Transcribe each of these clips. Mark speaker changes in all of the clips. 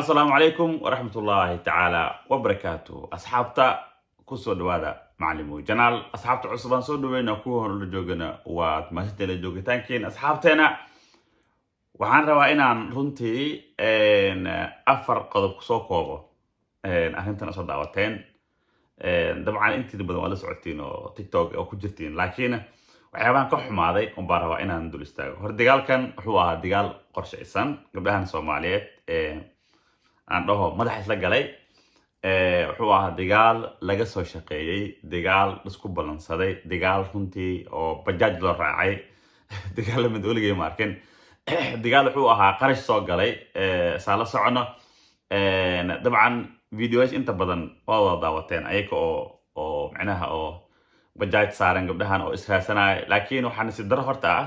Speaker 1: السلام عليكم ورحمة الله تعالى وبركاته أصحابتا كسو دوادا معلمو جنال أصحابتا عصبان سو دوينا كوهن لجوغنا واتماسيتا لجوغتانكين أصحابتنا waxaan rabaa inaan runtii afar qodob soo koobo arrintan soo daawateen dabcan intii badan waa la socotiin oo TikTok oo ku jirtiin laakiin waxyaabahan ka xumaaday un baan rabaa inaan dul istaago hor dagaalkan wuxuu ahaa dagaal qorshaysan gabdhahan Soomaaliyeed aan dhaho madax isla galay wuxuu ahaa dagaal laga soo shaqeeyay dagaal isku balansaday dagaal runtii oo bajaaj loo raacay dagaal mid oligay markan dagaal wuxuu ahaa qarash soo galay saala socono dabcan videos inta badan waa wada daawateen ayaga oo macnaha oo bajaaj saaran gabdhahan oo israasanay laakiin waxaan si daro horta ah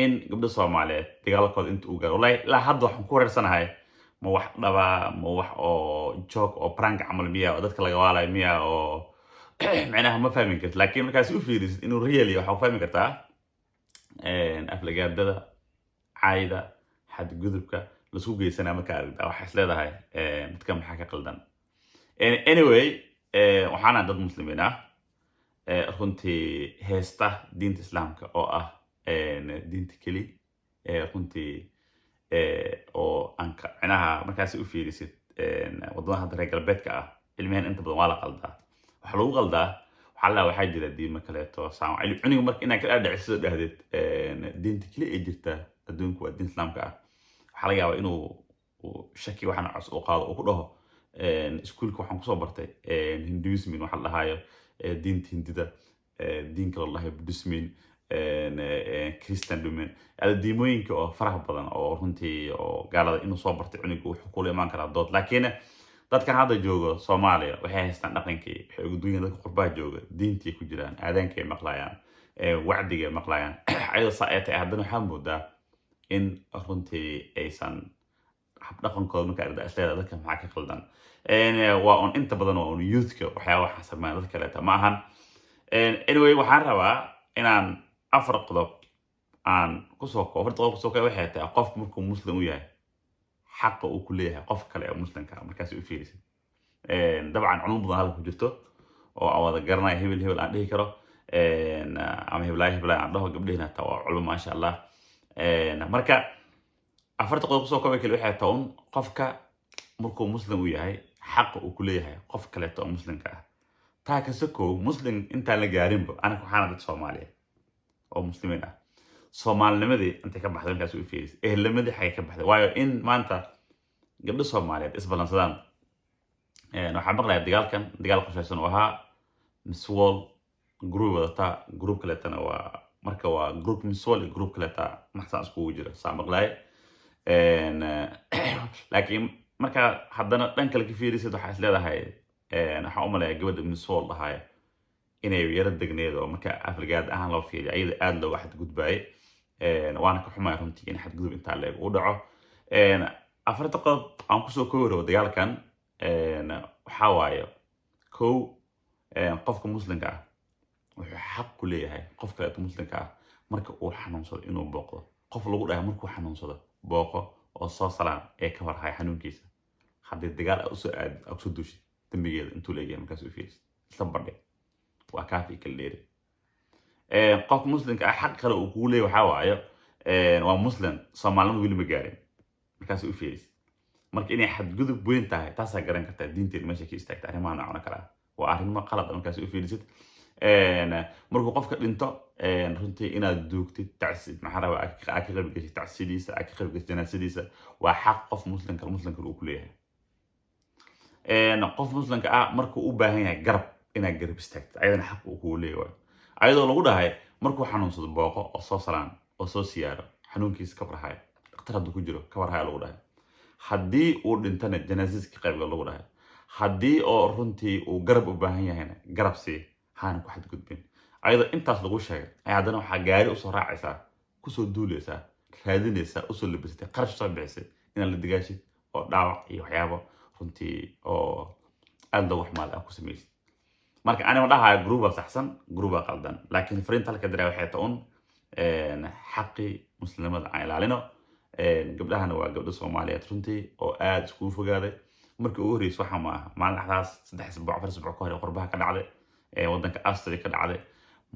Speaker 1: in gabdha Soomaaliyeed dagaalkooda inta uu gaaro wallahi la hadda waxaan ku reersanahay ma wax dhaba ma wax oo joke oo prank amal miya oo dadka laga waalay miya oo macnaha ma fahmin kartid laakiin markaas u fiirisid inuu really waxa fahmi kartaa aflagaadada عايدة حد جذبك لسوق يسنا مكان أو حسلا ده هاي متكلم حكي قلدان anyway وحنا ضد مسلمين كنت هستا دين الإسلام كأو دين تكلي كنت أو أنك أنا مركز أوفي ريست وضمن هذا الرجال بيت كأ المهن أنت بدوالة قلدا وحلو قلدا وحلا واحد جدا دين مكلته سام عني مرك إنك أرجع السد هذا دين تكلي إجرته adduunku waa diin islaamka ah waxa laga yaabaa inuu shaki waxaan cusub qaado oo ku dhaho iskuulka waxaan ku soo bartay hinduism waxa la dhahayo diinta hindida diinka wallahi buddhism christian domain diimooyinka oo faraha badan oo runtii oo gaalada inuu soo bartay cuniga wuxuu ku leeyahay kara dood laakiin dadkan hadda jooga Soomaaliya waxay haystaan dhaqankii waxay ugu duwan dadka qurbaha jooga diintii ku jiraan aadaankay maqlayaan wacdiga maqlayaan ayada saayatay haddana waxaan moodaa in runtii aysan dhaqankooda marka arda asleeda dadka maxaa ka qaldan waa on inta badan oo youthka waxyaabaha xasamaan dadka kale ma ahan anyway waxaan rabaa inaan afar qodob aan ku soo koobo horta qodob soo koobo waxay tahay qof markuu muslim u yahay xaq uu ku leeyahay qof kale oo muslimka markaas uu fiirisid dabcan culum badan halka ku jirto oo awada garanay hebel aan dhihi karo ama hebel aan dhaho gabdhihina taa waa culum ma sha Allah marka afarta qodob soo koobo kale waxay tahay qofka markuu muslim u yahay xaq uu ku leeyahay qof kale oo muslimka ah taa ka soo muslim inta la gaarinba ana ku xanad Soomaaliya oo muslimiin ah Soomaalinimadii inta ka baxday markaas uu fiiris ehelnimadii xay ka baxday waayo in maanta gabdho Soomaaliyeed isbalansadaan waxaan maqlayaa dagaal qorshaysan oo ahaa miswal group wadata group kale tan waa marka waa group miswal group kale ta maxsan isku jira saamaqlay laakiin marka haddana dhan kale ka fiirisid waxa isleedahay waxa u maleeyaa gabadha miswal dhahay inay yara degneed oo marka afligaad ahaan loo fiiriyo ayada aad loo waxad gudbay waana ka xumaa runtii in xad gudub inta leeg u dhaco afarta qodob aan ku soo kooro dagaalkan waxa waayo qofka muslimka ah wuxuu xaq ku leeyahay qof kale oo muslimka ah marka uu xanuunsado inuu booqdo qof lagu dhahay markuu xanuunsado booqo oo soo salaan ee ka warhay xanuunkiisa haddii dagaal u soo aad aad soo duushid dambigeeda intuu leeyahay markaas uu fiiris isla badhe waa kaafi kala dheeri qof muslimka ah xaq kale uu ku leeyahay waxa waayo waa muslim Soomaalidu wili ma gaarin markaas uu fiiris marka inay xad gudub weyn tahay taas ay garan kartaa diinteena meesha ka istaagtay arrimaha noocan kale waa arrimo qalad markaas uu fiirisid markuu qofka dhinto runtii inaad duugtid tacsiid maxaa rabaa aad ka qayb gashay tacsiidiisa aad ka qayb gashay janaasadiisa waa xaq qof muslimka uu ku leeyahay qof muslimka ah markuu u baahan yahay garab inaad garab istaagtid ayadana xaq uu ku leeyahay ayadoo lagu dhahay markuu xanuunsado booqo oo soo salaan oo soo siyaaro xanuunkiisa ka farxay dhakhtar hadduu ku jiro ka warhay lagu dhahay haddii uu dhintana janaasadiisa ka qayb lagu dhahay haddii oo runtii uu garab u baahan yahayna garab sii هان واحد قدبين أيضا أنت أصل وشة عندنا حاجة أصل راعسة كسر دولسة هذينسة أصل اللي بس تقرش صعب بعسة إن اللي دقاشي أو دعوة يحيابه فنتي أو أنت وحمال أكو سميس marka ana wadaha group saxsan group qaldan laakiin fariinta halka diray waxay tahay xaqi muslimada ay ilaalino gabdhahana waa gabdho Soomaaliyeed runtii oo aad isku fogaaday markii ugu horreysay waxa ma maalin dhaxdaas 3 isbuuc 4 isbuuc ka hor qurbaha ka dhacday wadanka Austria ka dhacday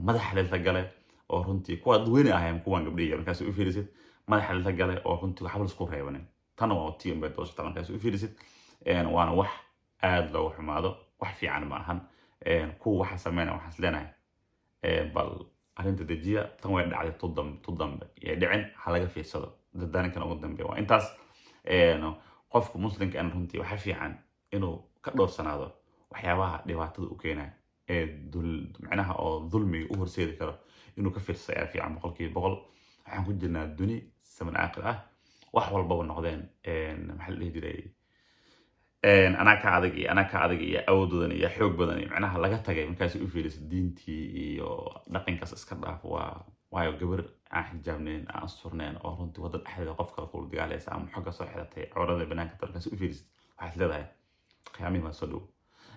Speaker 1: madaxa la galay oo runtii kuwa dadweyne ahayn kuwan gabdhiyo markaas u fiirisid madaxa la galay oo runtii waxba la isku reebanin tan waa team bay toos markaas u fiirisid waana wax aad loo xumaado wax fiican ma ahan kuwa waxa sameeyna waxa isleenahay bal arrinta dejiya tan way dhacday tudambe ee dhicin ha laga fiirsado dadaaninkan ugu dambeeya waa intaas qofka muslimka aan runtii waxa fiican inuu ka dhowrsanaado waxyaabaha dhibaatada u keenay macnaha oo dulmiga u horseedi karo inuu ka fiirsado ayaa fiican boqolkiiba boqol waxaan ku jirnaa duni saman aakhir ah wax walba noqdeen maxaa la dhihi jiray أنا كعادي أودن يا حوق بدني معناها لقيتها جاي من كاس أوفيرس دينتي لقين كاس إسكندر وهاي جبر حجابنين أسطورنين أو رنتي وضد أحد قف كقول دي عليه سام حاجة صحيحة عرض بناء كتر كاس أوفيرس واحد لذا خيامي ما صدوا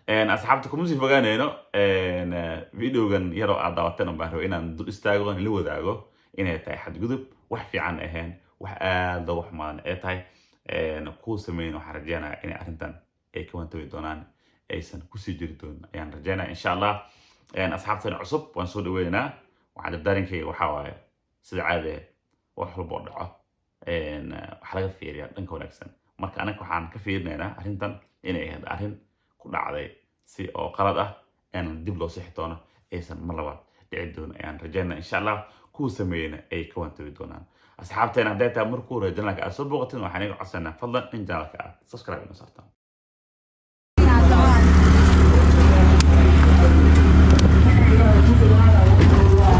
Speaker 1: أصحابتكم مزي فجأة هنا فيديو كان يرى عضواتنا بحرو إن ندور استاجون اللي هو داجو إن تاي حد جذب وحفي عن أهان وحقاد وحمان إتاي ku sameeyno waxa rajeynaa in arrintan ay ka wantabi doonaan aysan ku sii jiri doonin ayaan rajeynaa insha Allah asxaabtana cusub waan soo dhaweynaa waxa dardarinkayga waxa waaye sida caadi wax walba oo dhaco waxa laga fiiriyaa dhanka wanaagsan marka anaga waxaan ka fiirinaynaa arrintan inay ahayd arrin ku dhacday si oo qalad ah in dib loo sixi doono aysan mar labaad dhici doonin ayaan rajeynaa insha Allah ku sameeyna ay ka wantabi doonaan أصحابتنا داتا مركو رجلنا كأسبوع وقتنا وحنيجي عصنا فضلا إن جالك سبسكرايب نصرتنا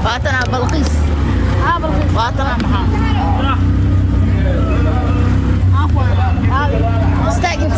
Speaker 2: فاتنا بلقيس فاتنا محمد استاق